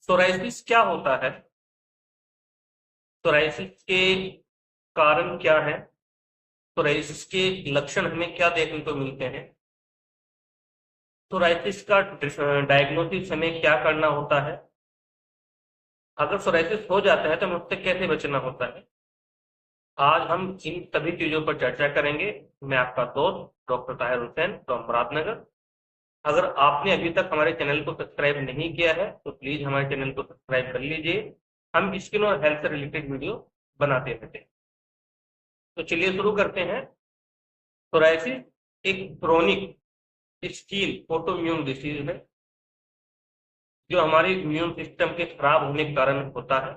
Psoriasis क्या होता है? सोराइसिस के कारण क्या है? सोराइसिस के लक्षण हमें क्या देखने को मिलते हैं? सोराइसिस का डायग्नोसिस हमें क्या करना होता है? अगर सोराइसिस हो जाता है तो हमें उससे कैसे बचना होता है? आज हम इन सभी चीजों पर चर्चा करेंगे। मैं आपका दोस्त डॉक्टर ताहिर हुसैन फ्रॉम मुरादनगर। अगर आपने अभी तक हमारे चैनल को सब्सक्राइब नहीं किया है तो प्लीज हमारे चैनल को सब्सक्राइब कर लीजिए। हम स्किन और हेल्थ से रिलेटेड वीडियो बनाते रहते हैं। तो चलिए शुरू करते हैं। सोराइसिस एक क्रोनिक स्किन ऑटोइम्यून डिसीज है जो हमारे इम्यून सिस्टम के खराब होने के कारण होता है।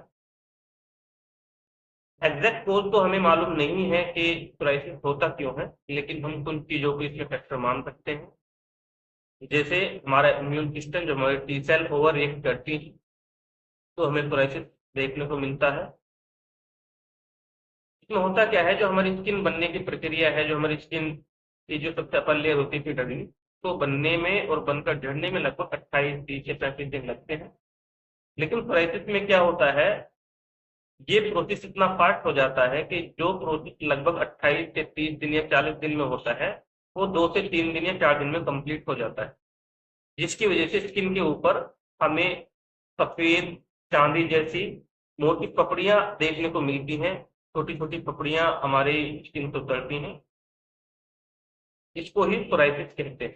एग्जैक्ट कोज तो हमें मालूम नहीं है कि सोराइसिस होता क्यों है, लेकिन हम कुछ चीजों को इसमें फैक्टर मान सकते हैं। जैसे हमारा इम्यून सिस्टम जो हमारे टी सेल ओवर रिएक्ट करती है तो हमें सोराइसिस देखने को मिलता है। इसमें होता क्या है, जो हमारी स्किन बनने की प्रक्रिया है, जो हमारी स्किन की जो सबसे अपर लेयर होती है डरमी, तो बनने में और बनकर झड़ने में लगभग 28 30 से 35 दिन लगते हैं। लेकिन सोराइसिस में क्या होता है, ये प्रोसेस इतना फास्ट हो जाता है कि जो प्रोसेस लगभग 28 से 30 दिन या 40 दिन में होता है वो 2 से 3 दिन या 4 दिन में कंप्लीट हो जाता है। जिसकी वजह से स्किन के ऊपर हमें सफेद चांदी जैसी मोटी पपड़ियां देखने को मिलती हैं। छोटी छोटी पपड़ियां हमारे स्किन को उतरती हैं। इसको ही सोराइसिस कहते हैं।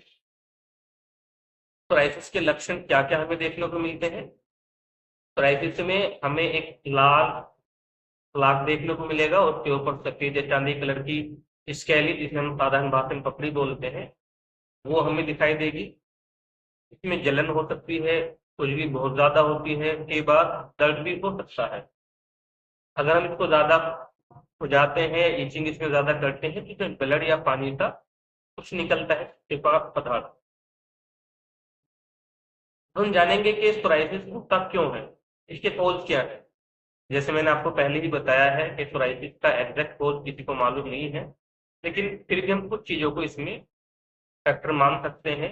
सोराइसिस के लक्षण क्या क्या हमें देखने को मिलते हैं? सोराइसिस में हमें एक लाल लाख देखने को मिलेगा, उसके ऊपर सफेद या चांदी कलर की स्केली, जिसे हम साधारण भाषा में पपड़ी बोलते हैं, वो हमें दिखाई देगी। इसमें जलन हो सकती है, खुजली बहुत ज्यादा होती है, कई बार दर्द भी हो सकता है। अगर हम इसको ज्यादा खुजाते हैं, इचिंग इसमें ज्यादा करते हैं, तो इसमें ब्लड या पानी का कुछ निकलता है, चिपा पदार्थ। हम जानेंगे कि सोराइसिस होता क्यों है, इसके कॉज क्या है। जैसे मैंने आपको पहले ही बताया है कि सोराइसिस का एग्जैक्ट कोज किसी को मालूम नहीं है, लेकिन फिर भी हम कुछ चीजों को इसमें फैक्टर मान सकते हैं।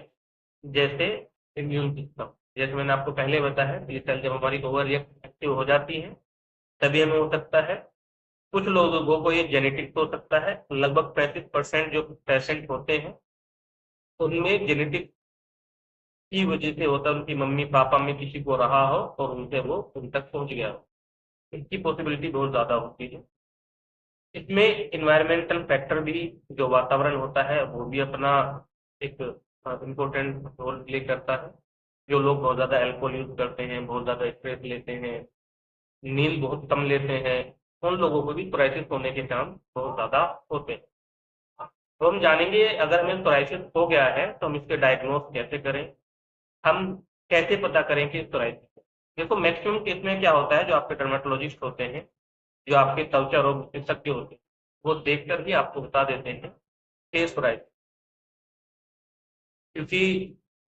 जैसे इम्यून सिस्टम, जैसे मैंने आपको पहले बताया, ये सेल जब हमारी ओवर रिएक्ट एक्टिव हो जाती है तभी हमें हो सकता है। कुछ लोगों को ये जेनेटिक हो सकता है। लगभग 35% जो पेशेंट होते हैं उनमें जेनेटिक की वजह से होता है, उनकी मम्मी पापा में किसी को रहा हो और उनसे वो उन तक पहुंच गया हो। इसकी पॉसिबिलिटी बहुत ज्यादा होती है। इसमें इन्वायरमेंटल फैक्टर भी, जो वातावरण होता है वो भी अपना एक इम्पोर्टेंट रोल प्ले करता है। जो लोग बहुत ज्यादा अल्कोहल यूज करते हैं, बहुत ज्यादा स्ट्रेस लेते हैं, नींद बहुत कम लेते हैं, उन लोगों को भी सोराइसिस होने के चांस बहुत ज्यादा होते हैं। तो हम जानेंगे, अगर हमें सोराइसिस हो गया है तो हम इसके डायग्नोस कैसे करें, हम कैसे पता करें कि सोराइसिस है। देखो, मैक्सिमम केस में क्या होता है, जो आपके डर्मेटोलॉजिस्ट होते हैं, जो आपके त्वचा रोग विशेषज्ञ होते हैं, वो देखकर ही आपको बता देते हैं कि सोराइसिस। क्योंकि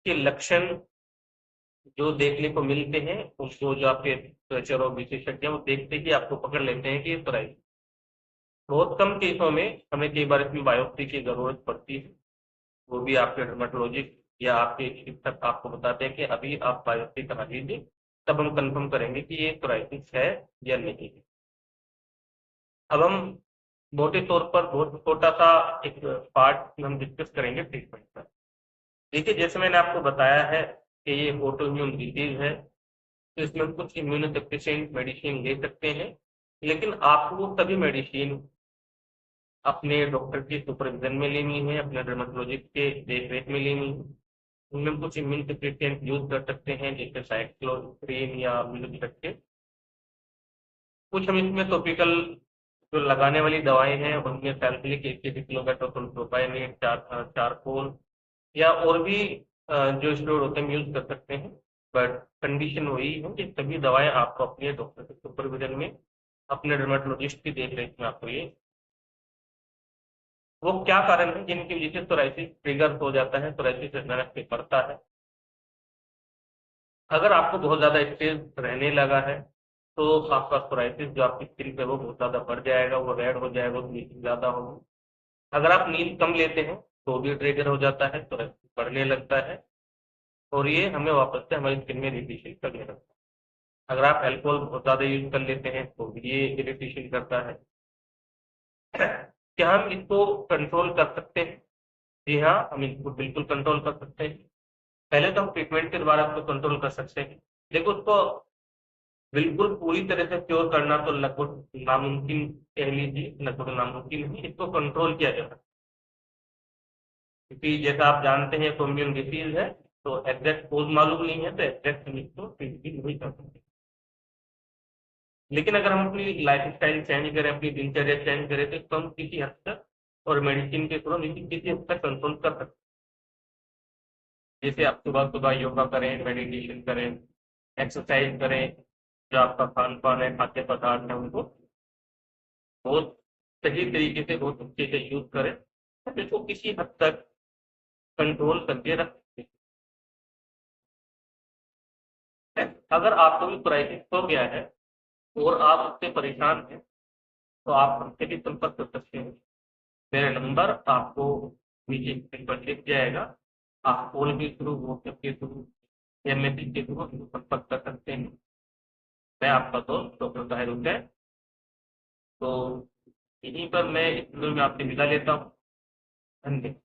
के लक्षण जो देखने को मिलते हैं, उसको जो आपके त्वचा रोग विशेषज्ञ हैं वो देखते ही आपको पकड़ लेते हैं कि ये सोराइसिस। बहुत कम केसों में हमें कई बार इसमें बायोप्सी की जरूरत पड़ती है। वो भी आपके डर्मेटोलॉजिस्ट या आपके चिकित्सक आपको बताते हैं कि अभी आप बायोप्सी करा लीजिए, तब हम कंफर्म करेंगे कि ये सोराइसिस है या नहीं है। अब हम मोटे तौर पर बहुत छोटा सा एक पार्ट हम डिस्कस करेंगे ट्रीटमेंट पर। देखिए, जैसे मैंने आपको बताया है कि ये ऑटोइम्यून डिजीज है, तो इसमें हम कुछ इम्यूनोसप्रेसेंट मेडिसिन ले सकते हैं। लेकिन आपको वो सभी मेडिसिन अपने डॉक्टर के सुपरविजन में लेनी है, अपने डर्मेटोलॉजिस्ट के देख रेख में लेनी है। उनमें हम कुछ इम्यूनोसप्रेसेंट यूज कर सकते हैं, जैसे साइक्लोस्प्रिन या मिलोथेरेक्टिन। कुछ हम इसमें टॉपिकल जो लगाने वाली दवाएं हैं उनमें सैलिसिलिक एसिड, क्लोबेटासोल प्रोपाइनेट, चारकोल या और भी जो स्टेरॉइड होते हैं यूज कर सकते हैं। बट कंडीशन वही है कि सभी दवाएं आपको अपने डॉक्टर के सुपरविजन में, अपने डर्मेटोलॉजिस्ट की देख रेख में आपको ये। वो क्या कारण है जिनकी वजह से सोराइसिस ट्रिगर हो जाता है, सोराइसिस अचानक से बढ़ता है? अगर आपको बहुत ज्यादा स्ट्रेस रहने लगा है तो आपका सोराइसिस जो आपकी स्किन पे वो बहुत ज्यादा बढ़ जाएगा, वो रेड हो जाएगा, ब्लीचिंग ज्यादा होगी। अगर आप नींद कम लेते हैं तो भी ट्रिगर हो जाता है, सोराइसिस बढ़ने लगता है और ये हमें वापस से हमारी स्किन में इरिटेशन करने लगता है। अगर आप अल्कोहल बहुत ज़्यादा यूज कर लेते हैं तो भी ये इरिटेशन करता है। क्या हम इसको कंट्रोल कर सकते हैं? जी हाँ, हम इसको बिल्कुल कंट्रोल कर सकते हैं। पहले तो हम ट्रीटमेंट के द्वारा उसको कंट्रोल कर सकते हैं। देखो, उसको बिल्कुल पूरी तरह से क्योर करना तो लगभग नामुमकिन कह लीजिए, लगभग नामुमकिन ही इसको कंट्रोल किया जा सकता है। क्योंकि जैसा आप जानते हैं ऑटोइम्यून डिसीज है, तो एग्जैक्ट कोज मालूम नहीं है, तो एग्जैक्ट हम इसको ट्रीट भी नहीं कर सकते। लेकिन अगर हम अपनी लाइफ स्टाइल चेंज करें, अपनी दिनचर्या चेंज करें, तो इसको हम किसी हद तक और मेडिसिन के थ्रू किसी हद तक कंट्रोल कर सकते हैं। जैसे आप सुबह सुबह योगा करें, मेडिटेशन करें, एक्सरसाइज करें, जो आपका खान पान है, खाद्य पदार्थ है, उनको बहुत सही तरीके से, बहुत अच्छे से यूज करें, तो इसको किसी हद तक कंट्रोल करके रख सकते हैं। अगर आपको भी क्राइसिस हो गया है और आप उससे परेशान हैं, तो आप हमसे भी संपर्क कर सकते हैं। मेरा नंबर आपको नीचे स्क्रीन पर दिख जाएगा। आप कॉल के थ्रू, व्हाट्सएप के थ्रू या मैसेज के थ्रू हमसे संपर्क कर सकते हैं। मैं आपका दोस्त डॉक्टर ताहिर हुसैन। तो यहीं पर मैं इस वीडियो में आपसे विदा लेता हूँ। धन्यवाद।